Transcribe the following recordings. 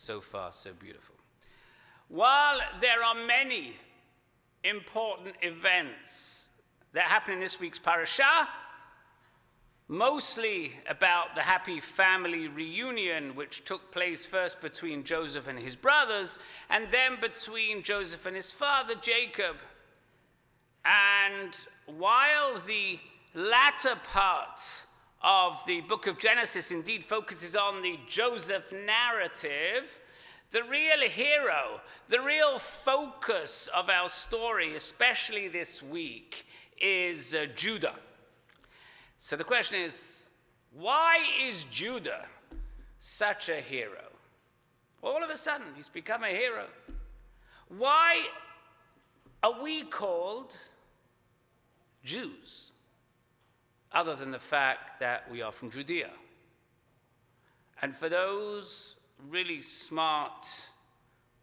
so far so beautiful. While there are many important events that happen in this week's parasha, mostly about the happy family reunion which took place first between Joseph and his brothers, and then between Joseph and his father Jacob. And while the latter part of the book of Genesis indeed focuses on the Joseph narrative, the real hero, the real focus of our story, especially this week, is Judah. So the question is, why is Judah such a hero? All of a sudden, he's become a hero. Why are we called Jews, other than the fact that we are from Judea? And for those really smart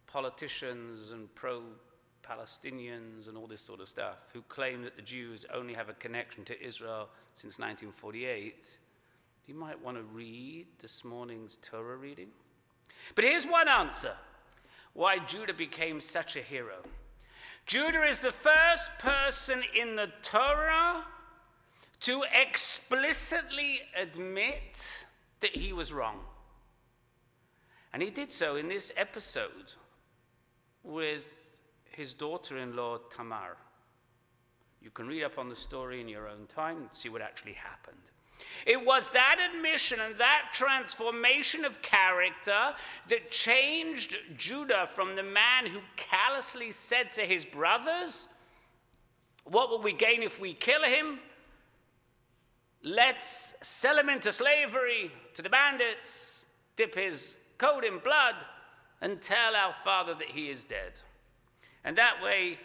politicians and pro-Palestinians and all this sort of stuff who claim that the Jews only have a connection to Israel since 1948, you might want to read this morning's Torah reading. But here's one answer why Judah became such a hero. Judah is the first person in the Torah to explicitly admit that he was wrong. And he did so in this episode with his daughter-in-law Tamar. You can read up on the story in your own time and see what actually happened. It was that admission and that transformation of character that changed Judah from the man who callously said to his brothers, "What will we gain if we kill him? Let's sell him into slavery to the bandits, dip his coat in blood, and tell our father that he is dead. And that way,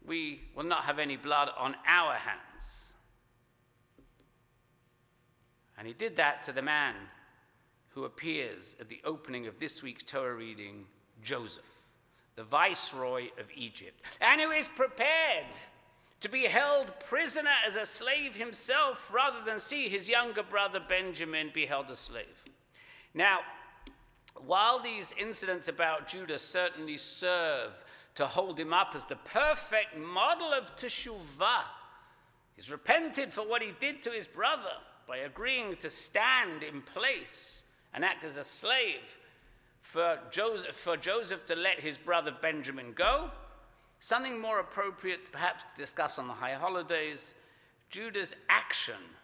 we will not have any blood on our hands." And he did that to the man who appears at the opening of this week's Torah reading, Joseph, the viceroy of Egypt, and who is prepared to be held prisoner as a slave himself rather than see his younger brother Benjamin be held a slave. Now, while these incidents about Judah certainly serve to hold him up as the perfect model of teshuvah, he's repented for what he did to his brother by agreeing to stand in place and act as a slave for Joseph to let his brother Benjamin go. Something more appropriate perhaps to discuss on the high holidays, Judah's action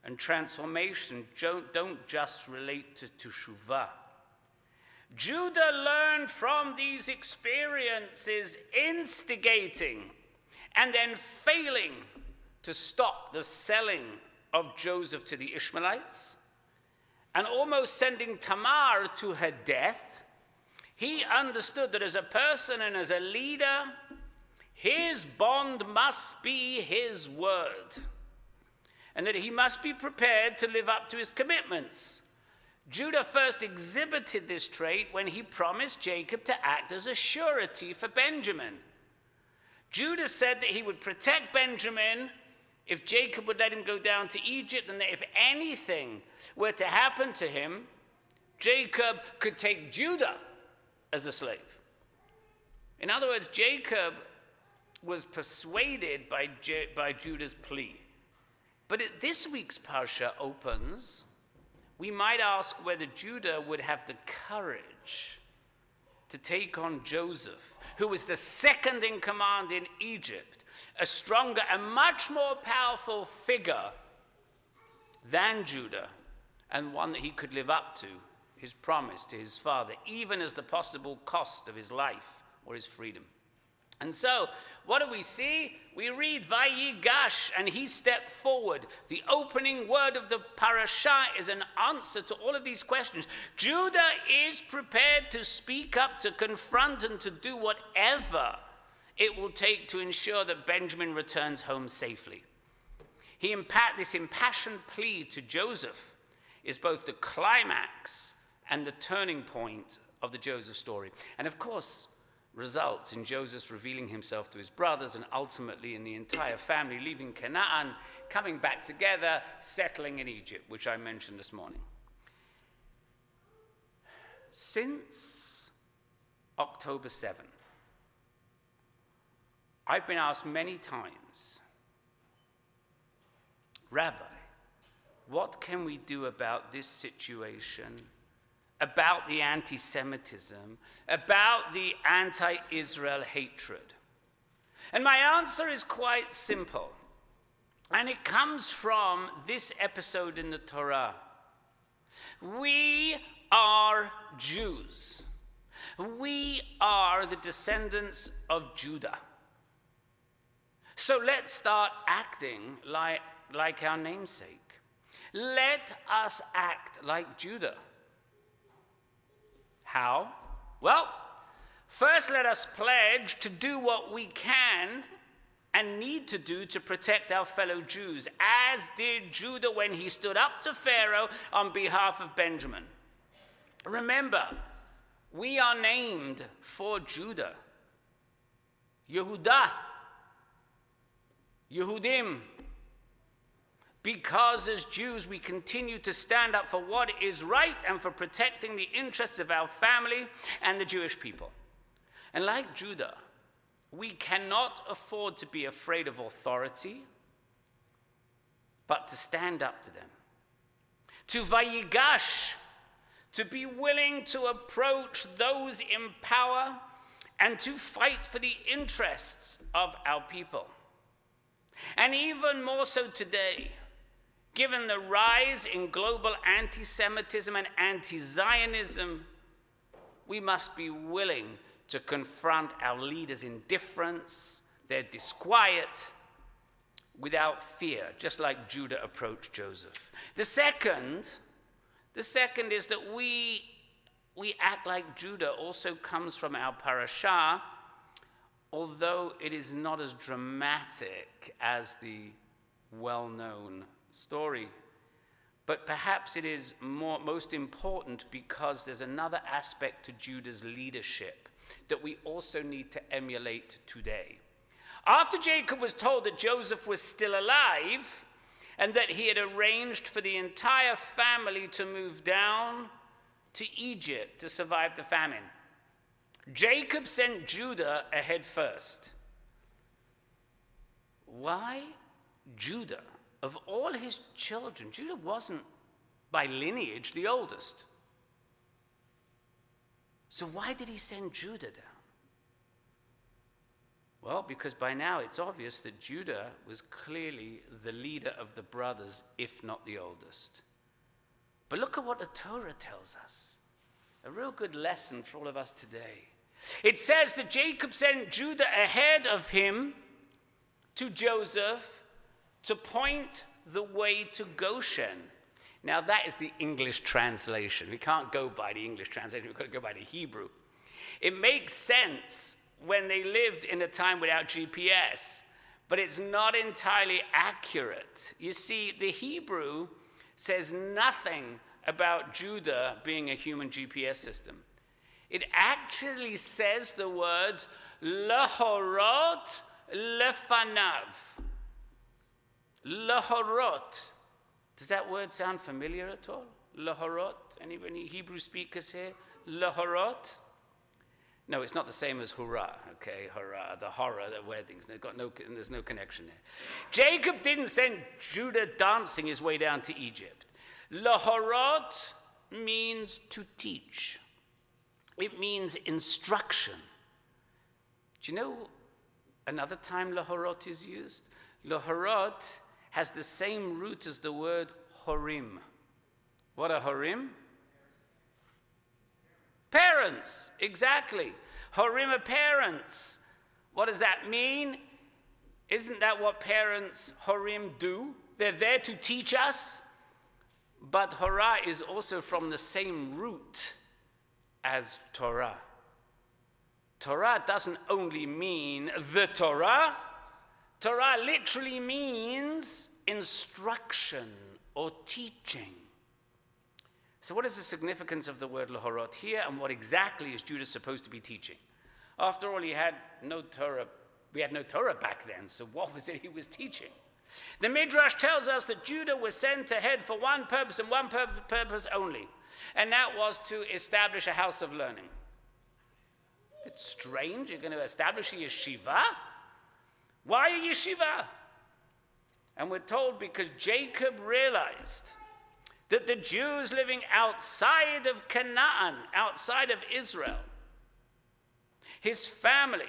and transformation don't just relate to teshuvah. Judah learned from these experiences, instigating and then failing to stop the selling of Joseph to the Ishmaelites and almost sending Tamar to her death. He understood that as a person and as a leader, his bond must be his word, and that he must be prepared to live up to his commitments. Judah first exhibited this trait when he promised Jacob to act as a surety for Benjamin. Judah said that he would protect Benjamin if Jacob would let him go down to Egypt, and that if anything were to happen to him, Jacob could take Judah as a slave. In other words, Jacob was persuaded by Judah's plea. But this week's parsha opens, we might ask whether Judah would have the courage to take on Joseph, who was the second in command in Egypt, a stronger and much more powerful figure than Judah, and one that he could live up to his promise to his father, even as the possible cost of his life or his freedom. And so, what do we see? We read Vayigash, and he stepped forward. The opening word of the parasha is an answer to all of these questions. Judah is prepared to speak up, to confront, and to do whatever it will take to ensure that Benjamin returns home safely. This impassioned plea to Joseph is both the climax and the turning point of the Joseph story. And of course, results in Joseph revealing himself to his brothers and ultimately in the entire family leaving Canaan, coming back together, settling in Egypt, which I mentioned this morning. Since October 7, I've been asked many times, Rabbi, what can we do about this situation, about the anti-Semitism, about the anti-Israel hatred? And my answer is quite simple, and it comes from this episode in the Torah. We are Jews. We are the descendants of Judah. So let's start acting like our namesake. Let us act like Judah. How? Well, first let us pledge to do what we can and need to do to protect our fellow Jews, as did Judah when he stood up to Pharaoh on behalf of Benjamin. Remember, we are named for Judah. Yehudah. Yehudim. Because as Jews we continue to stand up for what is right and for protecting the interests of our family and the Jewish people. And like Judah, we cannot afford to be afraid of authority, but to stand up to them. To Vayigash, to be willing to approach those in power and to fight for the interests of our people. And even more so today, given the rise in global anti-Semitism and anti-Zionism, we must be willing to confront our leaders' indifference, their disquiet, without fear, just like Judah approached Joseph. The second is that we act like Judah also comes from our parsha, although it is not as dramatic as the well-known story. But perhaps it is most important because there's another aspect to Judah's leadership that we also need to emulate today. After Jacob was told that Joseph was still alive and that he had arranged for the entire family to move down to Egypt to survive the famine, Jacob sent Judah ahead first. Why Judah? Of all his children, Judah wasn't by lineage the oldest. So why did he send Judah down? Well, because by now it's obvious that Judah was clearly the leader of the brothers, if not the oldest. But look at what the Torah tells us. A real good lesson for all of us today. It says that Jacob sent Judah ahead of him to Joseph to point the way to Goshen. Now that is the English translation. We can't go by the English translation, we've got to go by the Hebrew. It makes sense when they lived in a time without GPS, but it's not entirely accurate. You see, the Hebrew says nothing about Judah being a human GPS system. It actually says the words, Lahorot lefanav. Lahorot. Does that word sound familiar at all? Lahorot? Any Hebrew speakers here? Lahorot? No, it's not the same as hurrah, okay? Hurrah, the horror, the weddings. There's no connection there. Jacob didn't send Judah dancing his way down to Egypt. Lahorot means to teach. It means instruction. Do you know another time Lahorot is used? Lahorot has the same root as the word horim. What are horim? Parents, exactly. Horim are parents. What does that mean? Isn't that what parents, horim, do? They're there to teach us. But hora is also from the same root as Torah. Torah doesn't only mean the Torah. Torah literally means instruction or teaching. So what is the significance of the word lahorot here, and what exactly is Judah supposed to be teaching? After all, he had no Torah. We had no Torah back then, so what was it he was teaching? The Midrash tells us that Judah was sent ahead for one purpose and one purpose only, and that was to establish a house of learning. It's strange, you're going to establish a yeshiva? Why a yeshiva? And we're told because Jacob realized that the Jews living outside of Canaan, outside of Israel, his family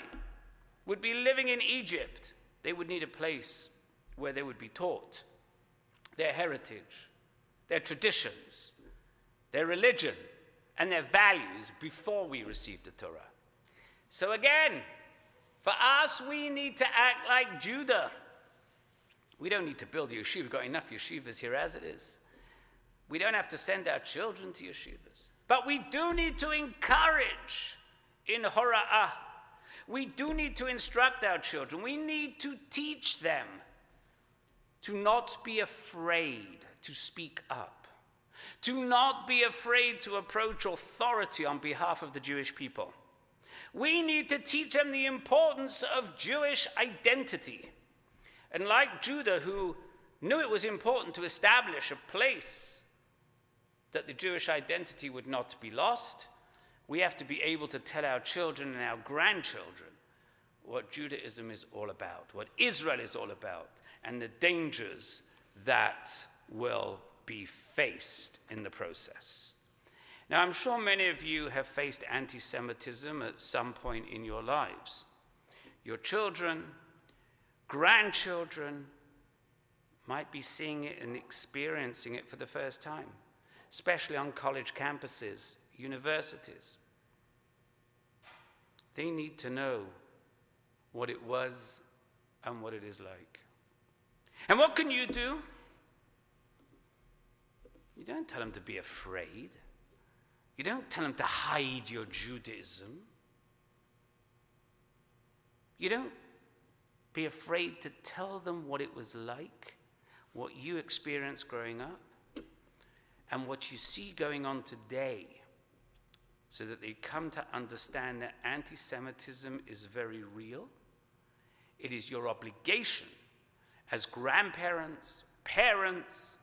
would be living in Egypt. They would need a place where they would be taught their heritage, their traditions, their religion, and their values before we receive the Torah. So again, for us, we need to act like Judah. We don't need to build a yeshiva. We've got enough yeshivas here as it is. We don't have to send our children to yeshivas. But we do need to encourage in hora'ah. We do need to instruct our children. We need to teach them to not be afraid to speak up, to not be afraid to approach authority on behalf of the Jewish people. We need to teach them the importance of Jewish identity. And like Judah, who knew it was important to establish a place that the Jewish identity would not be lost, we have to be able to tell our children and our grandchildren what Judaism is all about, what Israel is all about, and the dangers that will be faced in the process. Now, I'm sure many of you have faced anti-Semitism at some point in your lives. Your children, grandchildren might be seeing it and experiencing it for the first time, especially on college campuses, universities. They need to know what it was and what it is like. And what can you do? You don't tell them to be afraid. You don't tell them to hide your Judaism. You don't be afraid to tell them what it was like, what you experienced growing up, and what you see going on today, so that they come to understand that anti-Semitism is very real. It is your obligation as grandparents, parents,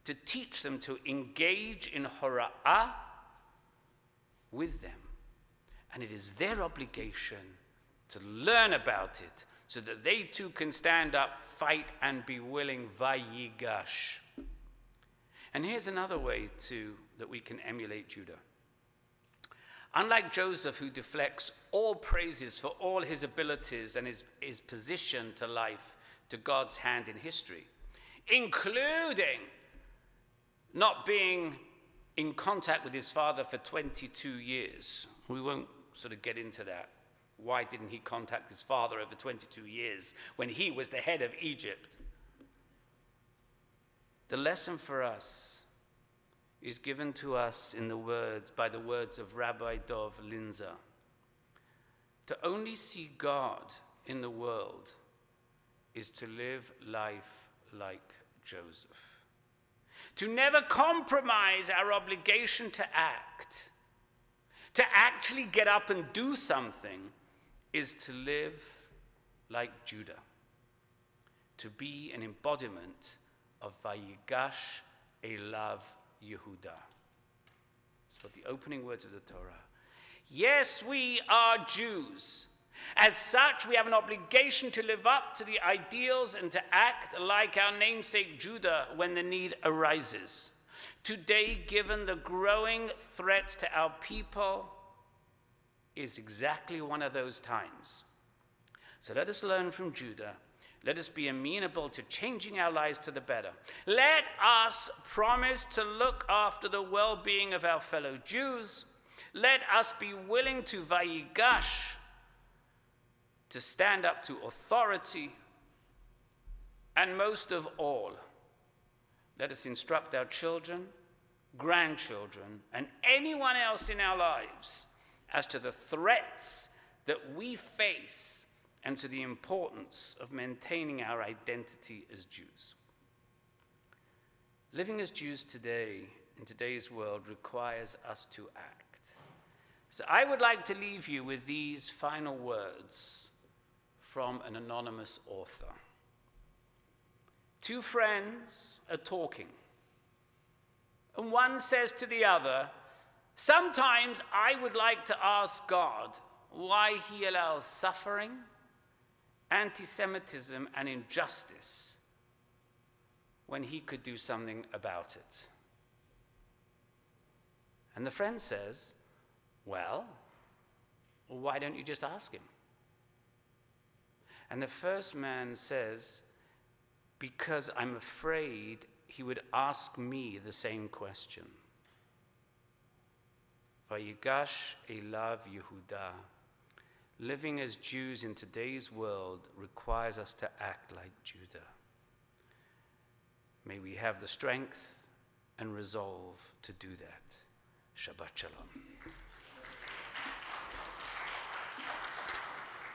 to teach them to engage in hora'ah with them. And it is their obligation to learn about it so that they too can stand up, fight, and be willing. Vayigash. And here's another way that we can emulate Judah. Unlike Joseph, who deflects all praises for all his abilities and his position to life to God's hand in history, including not being in contact with his father for 22 years. We won't sort of get into that. Why didn't he contact his father over 22 years when he was the head of Egypt? The lesson for us is given to us by the words of Rabbi Dov Linzer. To only see God in the world is to live life like Joseph. To never compromise our obligation to act, to actually get up and do something, is to live like Judah, to be an embodiment of Vayigash Elav Yehuda. That's what the opening words of the Torah. Yes, we are Jews. As such, we have an obligation to live up to the ideals and to act like our namesake Judah when the need arises. Today, given the growing threats to our people, is exactly one of those times. So let us learn from Judah. Let us be amenable to changing our lives for the better. Let us promise to look after the well-being of our fellow Jews. Let us be willing to vayigash, to stand up to authority. And most of all, let us instruct our children, grandchildren, and anyone else in our lives as to the threats that we face and to the importance of maintaining our identity as Jews. Living as Jews today, in today's world, requires us to act. So I would like to leave you with these final words from an anonymous author. Two friends are talking, and one says to the other, sometimes I would like to ask God why he allows suffering, anti-Semitism, and injustice when he could do something about it. And the friend says, well, why don't you just ask him? And the first man says, because I'm afraid he would ask me the same question. Vayigash Elav Yehuda. Living as Jews in today's world requires us to act like Judah. May we have the strength and resolve to do that. Shabbat Shalom.